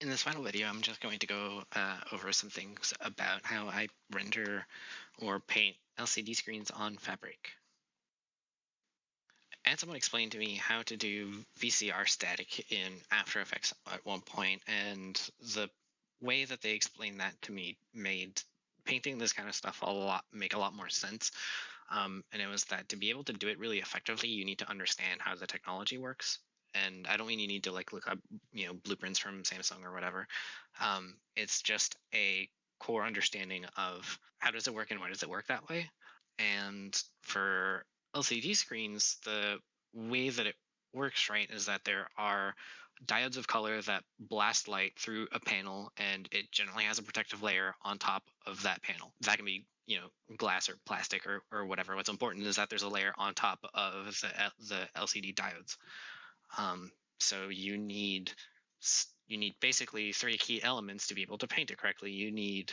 In this final video, I'm just going to go over some things about how I render or paint LCD screens on Fabric. And someone explained to me how to do VCR static in After Effects at one point, and the way that they explained that to me made painting this kind of stuff make a lot more sense. And it was that to be able to do it really effectively, you need to understand how the technology works. And I don't mean you need to like look up, blueprints from Samsung or whatever. It's just a core understanding of how does it work and why does it work that way. And for LCD screens, the way that it works, right, is that there are diodes of color that blast light through a panel, and it generally has a protective layer on top of that panel. That can be, glass or plastic or whatever. What's important is that there's a layer on top of the LCD diodes. So you need basically three key elements to be able to paint it correctly. You need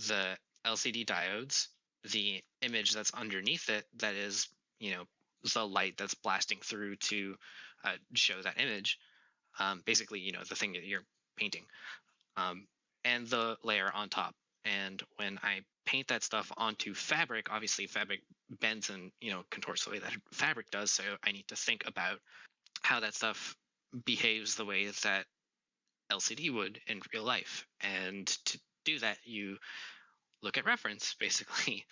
the LCD diodes, the image that's underneath it, that is, the light that's blasting through to show that image. Basically, the thing that you're painting, and the layer on top. And when I paint that stuff onto fabric, obviously fabric bends and contorts the way that fabric does. So I need to think about how that stuff behaves the way that LCD would in real life. And to do that, you look at reference, basically.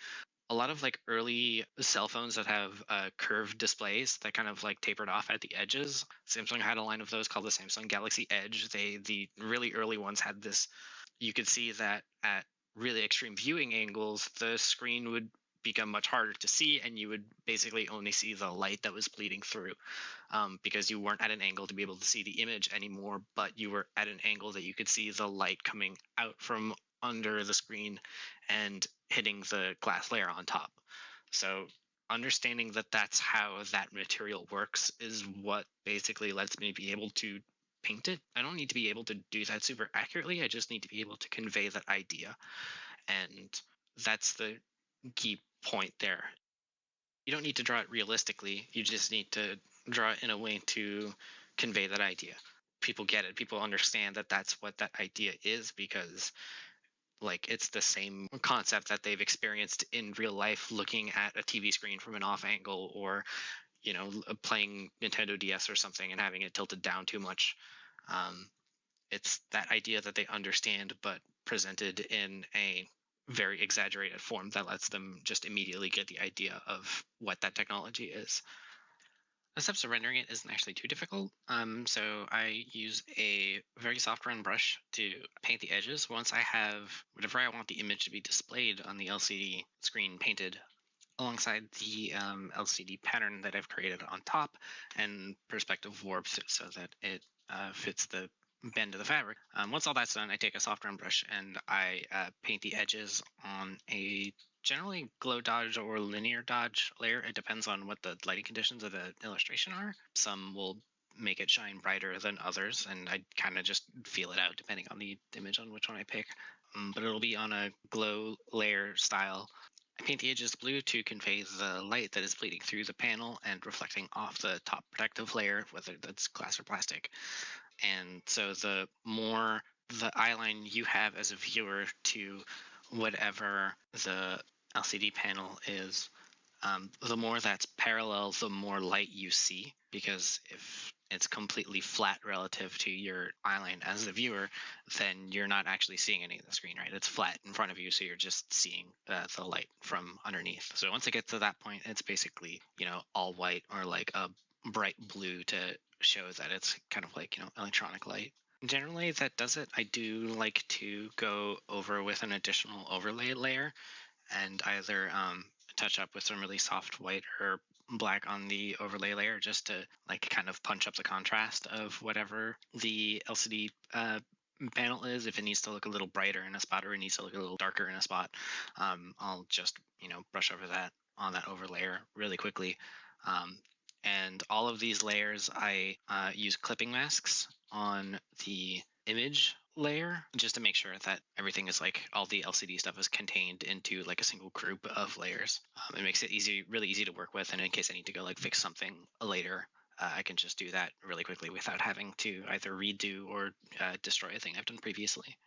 A lot of like early cell phones that have curved displays that kind of like tapered off at the edges. Samsung had a line of those called the Samsung Galaxy Edge. The really early ones had this. You could see that at really extreme viewing angles, the screen would become much harder to see, and you would basically only see the light that was bleeding through, because you weren't at an angle to be able to see the image anymore, but you were at an angle that you could see the light coming out from under the screen and hitting the glass layer on top. So understanding that that's how that material works is what basically lets me be able to paint it. I don't need to be able to do that super accurately. I just need to be able to convey that idea. And that's the key point there. You don't need to draw it realistically. You just need to draw it in a way to convey that idea. People get it. People understand that that's what that idea is, because like it's the same concept that they've experienced in real life looking at a TV screen from an off angle, or playing Nintendo DS or something and having it tilted down too much. It's that idea that they understand but presented in a very exaggerated form that lets them just immediately get the idea of what that technology is. The steps of rendering it isn't actually too difficult. So I use a very soft run brush to paint the edges. Once I have whatever I want the image to be displayed on the LCD screen painted alongside the LCD pattern that I've created on top, and perspective warps it so that it fits the bend of the fabric. Once all that's done, I take a soft round brush and I paint the edges on a generally glow dodge or linear dodge layer. It depends on what the lighting conditions of the illustration are. Some will make it shine brighter than others, and I kind of just feel it out depending on the image on which one I pick. But it'll be on a glow layer style. I paint the edges blue to convey the light that is bleeding through the panel and reflecting off the top protective layer, whether that's glass or plastic. And so the more the eyeline you have as a viewer to whatever the LCD panel is, the more that's parallel, the more light you see. Because if it's completely flat relative to your eyeline as the viewer, then you're not actually seeing any of the screen, right? It's flat in front of you, so you're just seeing the light from underneath. So once it gets to that point, it's basically, all white or like a bright blue to show that it's kind of like, electronic light. Generally, that does it. I do like to go over with an additional overlay layer and either touch up with some really soft white or black on the overlay layer just to like kind of punch up the contrast of whatever the LCD panel is. If it needs to look a little brighter in a spot or it needs to look a little darker in a spot, I'll just brush over that on that overlayer really quickly. And all of these layers, I use clipping masks on the image layer just to make sure that everything is like all the LCD stuff is contained into like a single group of layers. It makes it really easy to work with, and in case I need to go like fix something later, I can just do that really quickly without having to either redo or destroy a thing I've done previously.